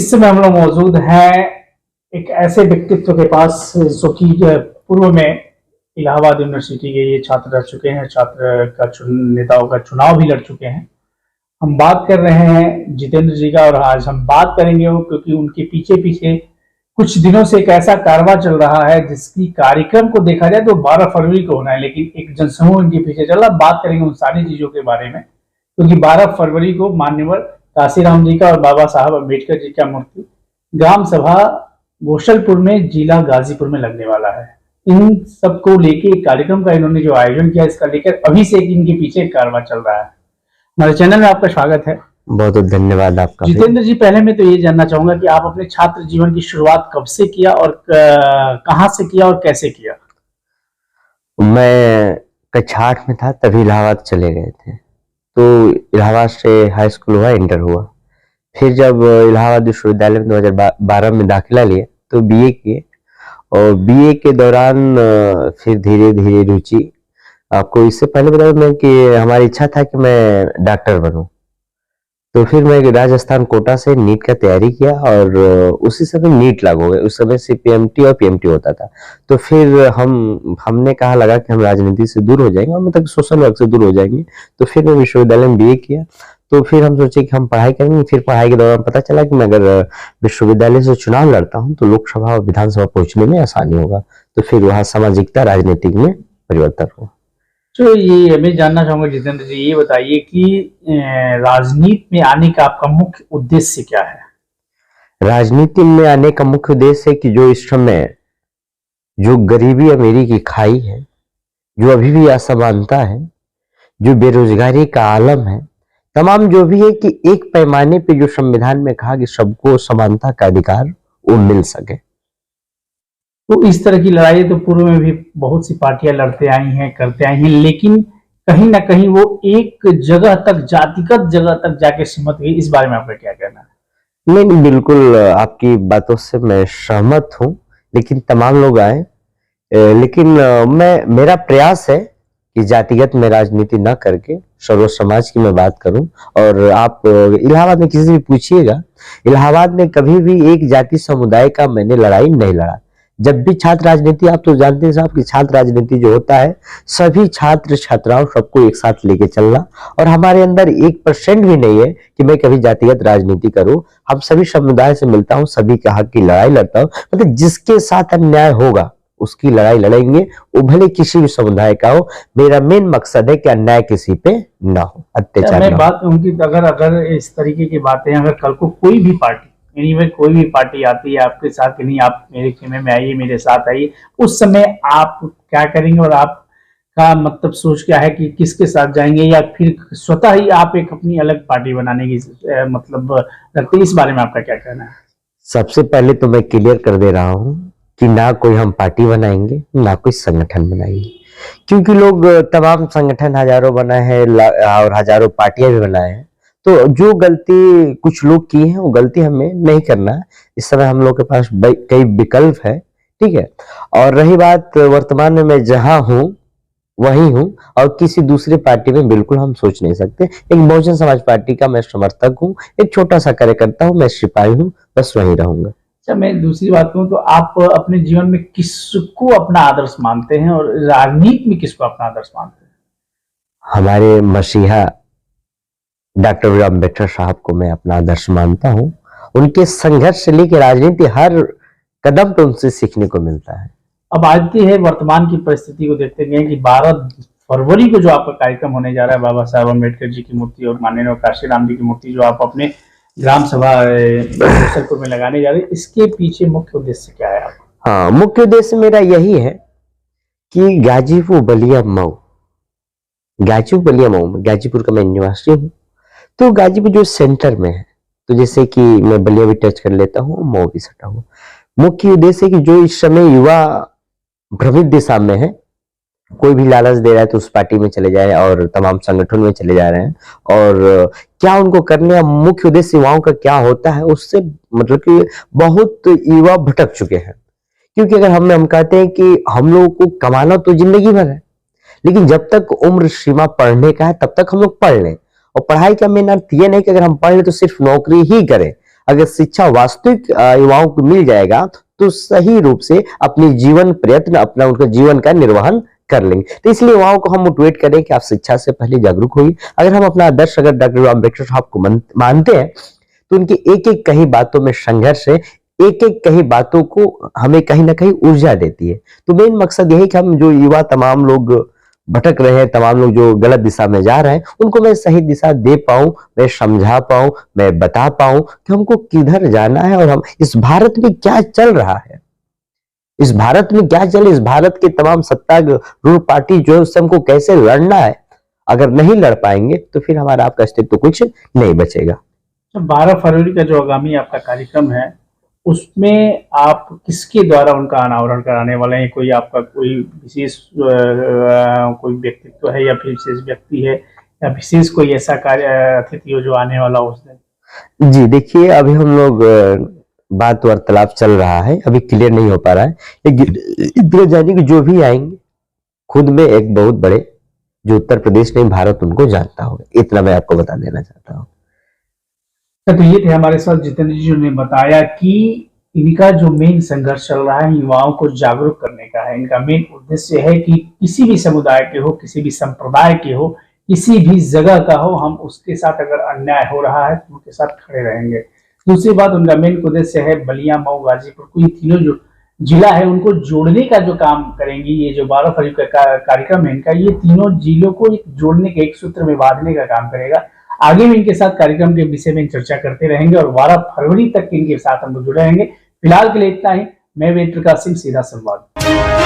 इस समय हम लोग मौजूद हैं एक ऐसे व्यक्तित्व के पास जो कि पूर्व में इलाहाबाद यूनिवर्सिटी के ये छात्र रह चुके हैं, छात्र का नेताओं का चुनाव भी लड़ चुके हैं। हम बात कर रहे हैं जितेंद्र जी का, और आज हम बात करेंगे वो क्योंकि उनके पीछे पीछे कुछ दिनों से एक ऐसा कारवां चल रहा है जिसकी कार्यक्रम को देखा जाए तो 12 फरवरी को होना है, लेकिन एक जनसमूह इनके पीछे चल रहा। बात करेंगे उन सारी चीजों के बारे में, क्योंकि 12 फरवरी को मान्यवर काशीराम जी का और बाबा साहब अम्बेडकर जी का मूर्ति ग्राम सभा गोशलपुर में जिला गाजीपुर में लगने वाला है। इन सबको लेके कार्यक्रम का इन्होंने जो आयोजन किया, इसका लेकर अभी से इनके पीछे एक कारवां चल रहा है। हमारे चैनल में आपका स्वागत है। बहुत बहुत धन्यवाद आपका। जितेंद्र जी, पहले मैं तो ये जानना चाहूंगा कि आप अपने छात्र जीवन की शुरुआत कब से किया और कहां से किया और कैसे किया? मैं कक्षा 8 में था तभी इलाहाबाद चले गए थे, तो इलाहाबाद से हाई स्कूल हुआ, इंटर हुआ। फिर जब इलाहाबाद विश्वविद्यालय में 2012 में दाखिला लिया तो बीए किए, और बीए के दौरान फिर धीरे धीरे रुचि, आपको इससे पहले बता दूं कि हमारी इच्छा था कि मैं डॉक्टर बनूं, तो फिर मैं राजस्थान कोटा से नीट का तैयारी किया, और उसी समय नीट लागू हो गए। उस समय से पीएमटी और पीएमटी होता था। तो फिर हमने कहा लगा कि हम राजनीति से दूर हो जाएंगे, और मतलब सोशल वर्क से दूर हो जाएंगे। तो फिर मैं विश्वविद्यालय में बीए किया। तो फिर हम सोचे कि हम पढ़ाई करेंगे। फिर पढ़ाई के दौरान पता चला कि मैं अगर विश्वविद्यालय से चुनाव लड़ता हूँ तो लोकसभा और विधानसभा पहुंचने में आसानी होगा। तो फिर वहाँ सामाजिकता राजनीतिक में परिवर्तन हुआ। तो ये मैं जानना चाहूंगा जितेंद्र जी, ये बताइए कि राजनीति में आने का आपका मुख्य उद्देश्य क्या है? राजनीति में आने का मुख्य उद्देश्य है कि जो इस समय जो गरीबी अमीरी की खाई है, जो अभी भी असमानता है, जो बेरोजगारी का आलम है, तमाम जो भी है कि एक पैमाने पे जो संविधान में कहा कि सबको समानता का अधिकार वो मिल सके। तो इस तरह की लड़ाई तो पूर्व में भी बहुत सी पार्टियां लड़ते आई हैं, करते आई हैं, लेकिन कहीं ना कहीं वो एक जगह तक, जातिगत जगह तक जाके सिमट गई। इस बारे में आपका क्या कहना है? नहीं, बिल्कुल आपकी बातों से मैं सहमत हूं, लेकिन तमाम लोग आए, लेकिन मेरा प्रयास है कि जातिगत में राजनीति न करके सर्व समाज की मैं बात करूं। और आप इलाहाबाद में किसी भी पूछिएगा, इलाहाबाद में कभी भी एक जाति समुदाय का मैंने लड़ाई नहीं लड़ा। जब भी छात्र राजनीति, आप तो जानते हैं साहब कि छात्र राजनीति जो होता है, सभी छात्र छात्राओं सबको एक साथ लेके चलना, और हमारे अंदर 1% भी नहीं है कि मैं कभी जातिगत राजनीति करूं। हम सभी समुदाय से मिलता हूं, सभी के हक की लड़ाई लड़ता हूं। मतलब जिसके साथ अन्याय होगा उसकी लड़ाई लड़ेंगे, वो भले किसी भी समुदाय का हो। मेरा मेन मकसद है कि अन्याय किसी पे ना हो, अत्याचार मैं ना बात उनकी, अगर इस तरीके की बातें, अगर कल को कोई भी पार्टी, कोई भी पार्टी आती है आपके साथ कि नहीं आप मेरे खेमे में आइए, मेरे साथ आइए, उस समय आप क्या करेंगे और आपका मतलब सोच क्या है कि किसके साथ जाएंगे, या फिर स्वतः ही आप एक अपनी अलग पार्टी बनाने की मतलब रखते हैं? इस बारे में आपका क्या कहना है? सबसे पहले तो मैं क्लियर कर दे रहा हूं कि ना कोई हम पार्टी बनाएंगे, ना कोई संगठन बनाएंगे, क्योंकि लोग तमाम संगठन हजारों बनाए हैं और हजारों पार्टियां भी बनाए हैं। तो जो गलती कुछ लोग की है वो गलती हमें नहीं करना है। इस समय हम लोग के पास कई विकल्प है, ठीक है। और रही बात वर्तमान में मैं जहां हूं वही हूं, और किसी दूसरी पार्टी में बिल्कुल हम सोच नहीं सकते। एक बहुजन समाज पार्टी का मैं समर्थक हूं, एक छोटा सा कार्यकर्ता हूं, मैं सिपाही हूं, बस वहीं रहूंगा। अच्छा, मैं दूसरी बात कहूँ तो आप अपने जीवन में किसको अपना आदर्श मानते हैं और राजनीति में किसको अपना आदर्श मानते हैं? हमारे मसीहा डॉक्टर बी आर अम्बेडकर साहब को मैं अपना आदर्श मानता हूं। उनके संघर्ष से लेकर राजनीति हर कदम पे उनसे सीखने को मिलता है। अब आती है वर्तमान की परिस्थिति को देखते हुए कि 12 फरवरी को जो आपका कार्यक्रम होने जा रहा है, बाबा साहब अम्बेडकर जी की मूर्ति और माननीय काशीराम जी की मूर्ति जो आप अपने ग्राम सभा गोशलपुर में लगाने जा रहे हैं, इसके पीछे मुख्य उद्देश्य क्या है आपका? हाँ, मुख्य उद्देश्य मेरा यही है कि गाजीपुर बलिया मऊ, गाजीपुर का मैं निवासी हूँ। तो गाजीपुर जो सेंटर में है, तो जैसे कि मैं बलिया भी टच कर लेता हूँ, मऊ भी सटा हुआ। मुख्य उद्देश्य है कि जो इस समय युवा भ्रमित दिशा में है, कोई भी लालच दे रहा है तो उस पार्टी में चले जाए और तमाम संगठन में चले जा रहे हैं, और क्या उनको करने का मुख्य उद्देश्य युवाओं का क्या होता है, उससे मतलब कि बहुत युवा भटक चुके हैं। क्योंकि अगर हम कहते हैं कि हम लोगों को कमाना तो जिंदगी भर है, लेकिन जब तक उम्र सीमा पढ़ने का है तब तक हम लोग पढ़ लें। और पढ़ाई का मेन अर्थ ये नहीं कि अगर हम पढ़ लें तो सिर्फ नौकरी ही करें। अगर शिक्षा वास्तविक युवाओं को मिल जाएगा तो सही रूप से अपनी जीवन प्रयत्न अपना उनका जीवन का निर्वहन कर लेंगे। तो इसलिए युवाओं को हम मोटिवेट करें कि आप शिक्षा से पहले जागरूक होइए। अगर हम अपना आदर्श अगर डॉक्टर अम्बेडकर साहब को मानते हैं तो उनकी एक एक कही बातों में संघर्ष है, एक एक कही बातों को हमें कहीं ना कहीं ऊर्जा देती है। तो मेन मकसद यही कि हम जो युवा तमाम लोग भटक रहे हैं, तमाम लोग जो गलत दिशा में जा रहे हैं, उनको मैं सही दिशा दे पाऊं, मैं समझा पाऊं, मैं बता पाऊं कि हमको किधर जाना है और हम इस भारत में क्या चल रहा है, इस भारत में क्या चल, इस भारत के तमाम सत्तारूढ़ पार्टी जो है उससे हमको कैसे लड़ना है। अगर नहीं लड़ पाएंगे तो फिर हमारा आपका अस्तित्व तो कुछ नहीं बचेगा। 12 फरवरी का जो आगामी आपका कार्यक्रम है उसमें आप किसके द्वारा उनका अनावरण कराने वाले हैं? कोई आपका कोई विशेष कोई व्यक्तित्व है या फिर विशेष व्यक्ति है या विशेष कोई ऐसा कार्य अतिथि हो जो आने वाला हो उस दिन? जी देखिए, अभी हम लोग बात वार्तालाप चल रहा है, अभी क्लियर नहीं हो पा रहा है, लेकिन जाने कि जो भी आएंगे खुद में एक बहुत बड़े जो उत्तर प्रदेश नहीं भारत उनको जानता होगा, इतना मैं आपको बता देना चाहता हूँ। तो ये थे हमारे साथ जितेंद्र जी ने बताया कि इनका जो मेन संघर्ष चल रहा है युवाओं को जागरूक करने का है। इनका मेन उद्देश्य है कि किसी भी समुदाय के हो, किसी भी संप्रदाय के हो, किसी भी जगह का हो, हम उसके साथ अगर अन्याय हो रहा है तो उनके साथ खड़े रहेंगे। दूसरी बात उनका मेन उद्देश्य है बलिया, मऊ, गाजीपुर को ये तीनों जो जिला है उनको जोड़ने का जो काम करेंगी। ये जो 12 फरवरी का कार्यक्रम है इनका, ये तीनों जिलों को एक जोड़ने के, एक सूत्र में बांधने का काम करेगा। आगे भी इनके साथ कार्यक्रम के विषय में चर्चा करते रहेंगे और 12 फरवरी तक इनके साथ हम लोग जुड़े रहेंगे। फिलहाल के लिए इतना ही। मैं वेद प्रकाश सिंह, सीधा संवाद।